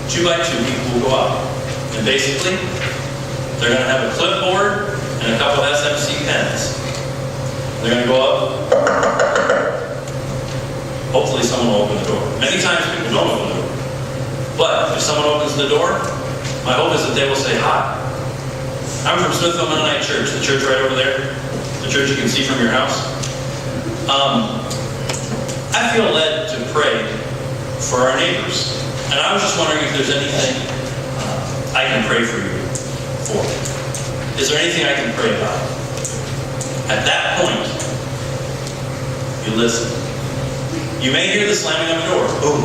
2 by 2 people will go out. And basically, they're going to have a clipboard and a couple of SMC pens. They're going to go up. Hopefully someone will open the door. Many times people don't open the door. But if someone opens the door, my hope is that they will say hi. I'm from Smithville Mennonite Church, the church right over there. The church you can see from your house. I feel led to pray for our neighbors. And I was just wondering if there's anything I can pray for you for. Is there anything I can pray about? At that point, you listen. You may hear the slamming of a door. Boom.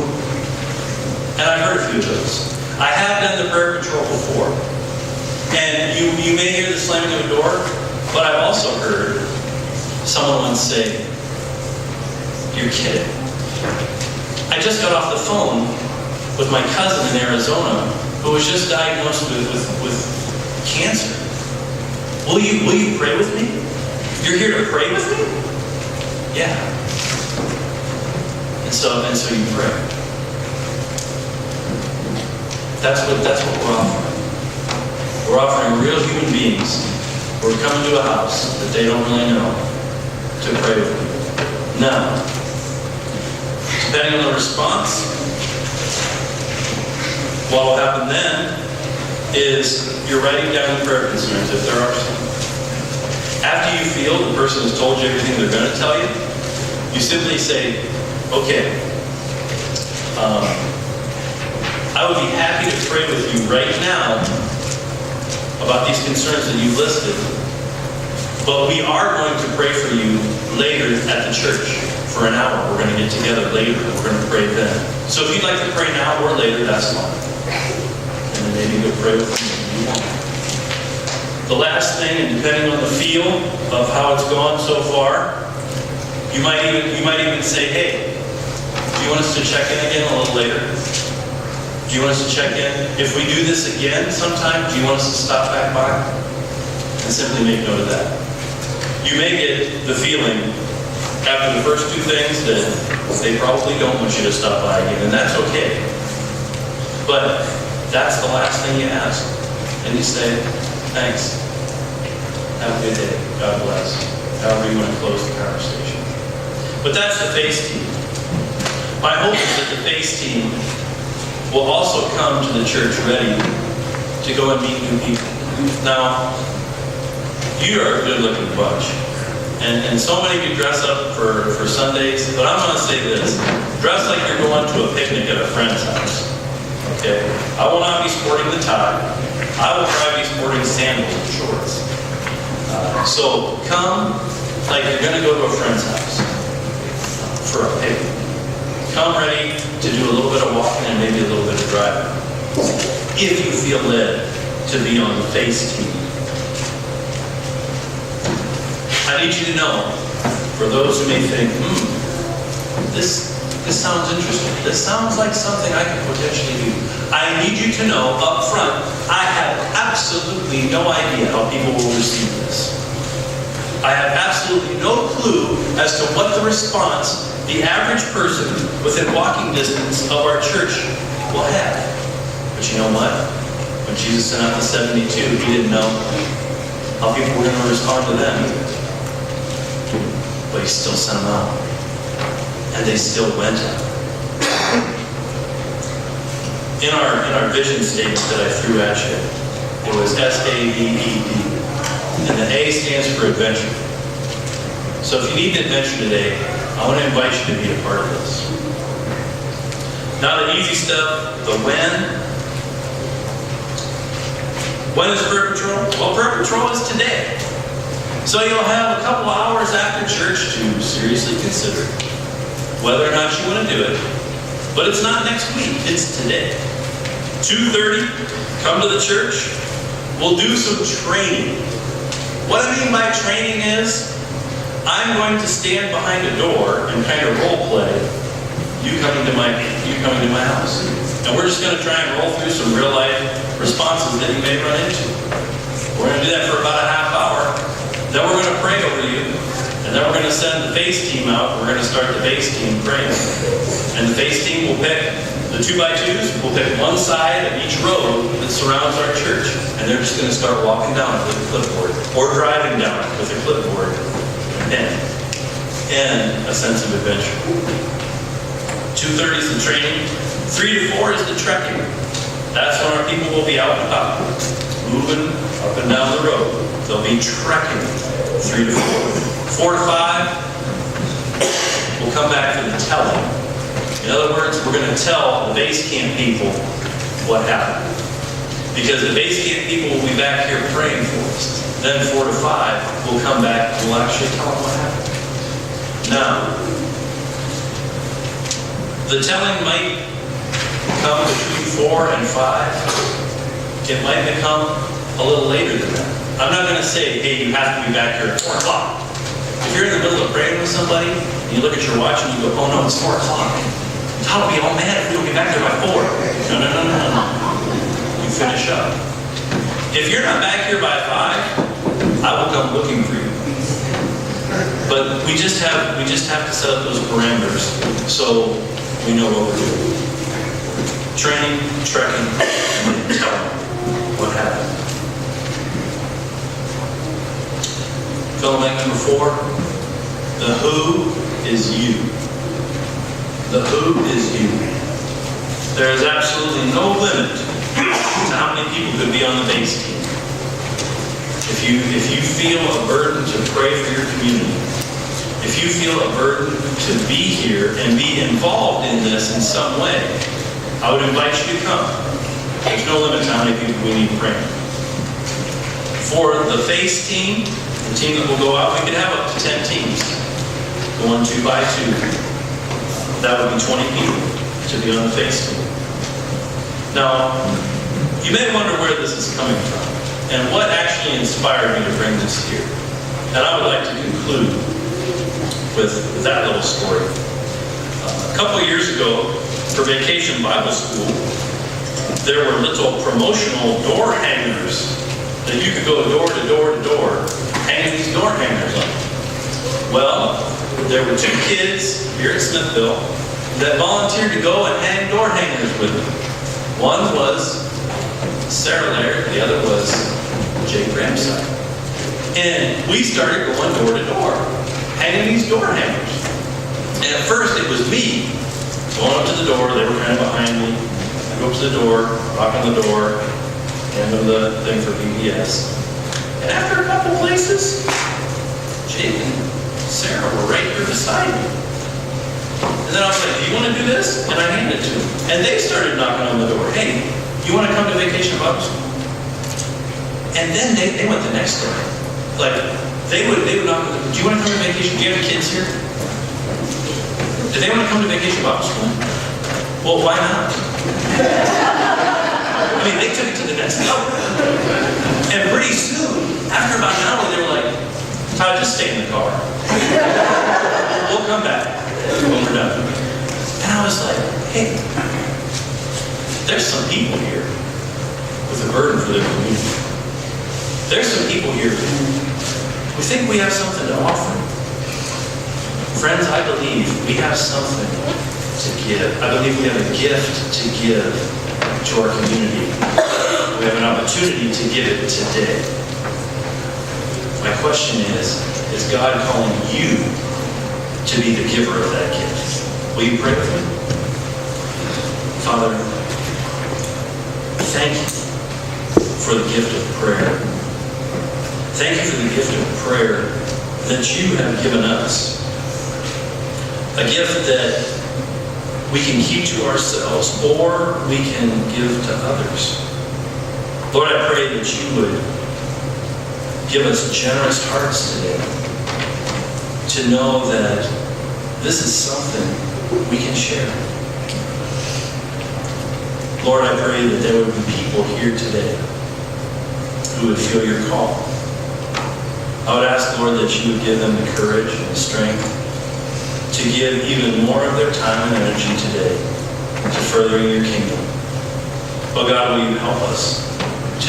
And I've heard a few of those. I have done the prayer patrol before. And you may hear the slamming of a door, but I've also heard someone once say, "You're kidding." I just got off the phone with my cousin in Arizona who was just diagnosed with cancer. Will you pray with me? You're here to pray with me? Yeah. And so you pray. That's what we're offering. We're offering real human beings who are coming to a house that they don't really know to pray with people. Now, depending on the response, what will happen then is you're writing down the prayer concerns, if there are some. After you feel the person has told you everything they're going to tell you, you simply say, "Okay, I would be happy to pray with you right now about these concerns that you listed, but we are going to pray for you later at the church for an hour. We're going to get together later. We're going to pray then. So if you'd like to pray now or later, that's fine. And then maybe you'll pray with me if you want." The last thing, and depending on the feel of how it's gone so far, you might even say, "Hey, do you want us to check in again a little later? Do you want us to check in? If we do this again sometime, do you want us to stop back by?" And simply make note of that. You may get the feeling after the first two things that they probably don't want you to stop by again, and that's okay. But that's the last thing you ask. And you say, "Thanks. Have a good day. God bless." However you want to close the conversation. But that's the FACE team. My hope is that the FACE team will also come to the church ready to go and meet new people. Now, you are a good-looking bunch. And so many of you dress up for Sundays, but I'm going to say this. Dress like you're going to a picnic at a friend's house. Okay? I will not be sporting the tie. I will probably be sporting sandals and shorts. So come like you're going to go to a friend's house for a picnic. Come ready to do a little bit of walking and maybe a little bit of driving. If you feel led to be on the FACE team. I need you to know, for those who may think, this sounds interesting. This sounds like something I could potentially do. I need you to know up front, I have absolutely no idea how people will receive this. I have absolutely no clue as to what the response the average person within walking distance of our church will have. But you know what? When Jesus sent out the 72, he didn't know how people were going to respond to them either. But he still sent them out. And they still went out. In our vision statement that I threw at you, it was SAVED. And the A stands for adventure. So if you need an adventure today, I want to invite you to be a part of this. Now the easy stuff, the when. When is prayer patrol? Well, prayer patrol is today. So you'll have a couple hours after church to seriously consider whether or not you want to do it. But it's not next week, it's today. 2:30, come to the church. We'll do some training. What I mean by training is, I'm going to stand behind a door and kind of role play you coming to my house. And we're just going to try and roll through some real life responses that you may run into. We're going to do that for about a half hour. Then we're going to pray over you. And then we're going to send the FACE team out. We're going to start the FACE team praying. And the FACE team will pick The 2x2s will pick one side of each road that surrounds our church, and they're just going to start walking down it with a clipboard, or driving down it with a clipboard and a sense of adventure. 2:30 is the training. 3 to 4 is the trekking. That's when our people will be out and about, moving up and down the road. They'll be trekking 3 to 4. 4 to 5, we'll come back to the telling. In other words, we're going to tell the base camp people what happened. Because the base camp people will be back here praying for us. Then 4 to 5, we'll come back and we'll actually tell them what happened. Now, the telling might come between 4 and 5. It might become a little later than that. I'm not going to say, hey, you have to be back here at 4 o'clock. If you're in the middle of praying with somebody, and you look at your watch and you go, oh no, it's 4 o'clock. Todd will be all mad if we don't get back there by 4. No. You finish up. If you're not back here by 5, I will come looking for you. But we just have to set up those parameters so we know what we're doing. Training, trekking, and telling what happened. Fill in blank number 4. The who is you. The who is you. There is absolutely no limit to how many people could be on the base team. If you feel a burden to pray for your community, if you feel a burden to be here and be involved in this in some way, I would invite you to come. There's no limit to how many people we need praying. For the face team, the team that will go out, we could have up to 10 teams going 2 by 2. That would be 20 people to be on the face team. Now, you may wonder where this is coming from and what actually inspired me to bring this here. And I would like to conclude with that little story. A couple of years ago, for Vacation Bible School, there were little promotional door hangers that you could go door to door to door, hanging these door hangers on. Well, there were 2 kids here at Smithville that volunteered to go and hang door hangers with them. One was Sarah Laird, the other was Jake Ramside. And we started going door to door, hanging these door hangers. And at first it was me going up to the door. They were kind of behind me. I go up to the door, knock on the door, hand them the thing for VBS. And after a couple places, Jake and Sarah were right here beside me. And then I was like, do you want to do this? And I handed it to them. And they started knocking on the door. Hey, you want to come to Vacation Bible School? And then they went the next day. Like, they would knock on the door. Do you want to come to vacation? Do you have kids here? Do they want to come to Vacation Bible School? Well, why not? I mean, they took it to the next level. And pretty soon, after about an hour, they were like, Todd, just stay in the car. We'll come back when we're done. And I was like, hey, there's some people here with a burden for their community. There's some people here who think we have something to offer. Friends, I believe we have something to give. I believe we have a gift to give to our community. We have an opportunity to give it today. My question is God calling you to be the giver of that gift? Will you pray with me? Father, thank you for the gift of prayer. Thank you for the gift of prayer that you have given us. A gift that we can keep to ourselves or we can give to others. Lord, I pray that you would give us generous hearts today to know that this is something we can share. Lord, I pray that there would be people here today who would feel your call. I would ask, Lord, that you would give them the courage and the strength to give even more of their time and energy today to furthering your kingdom. Oh God, will you help us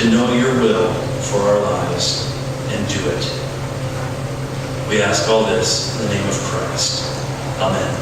to know your will for our lives and do it. We ask all this in the name of Christ. Amen.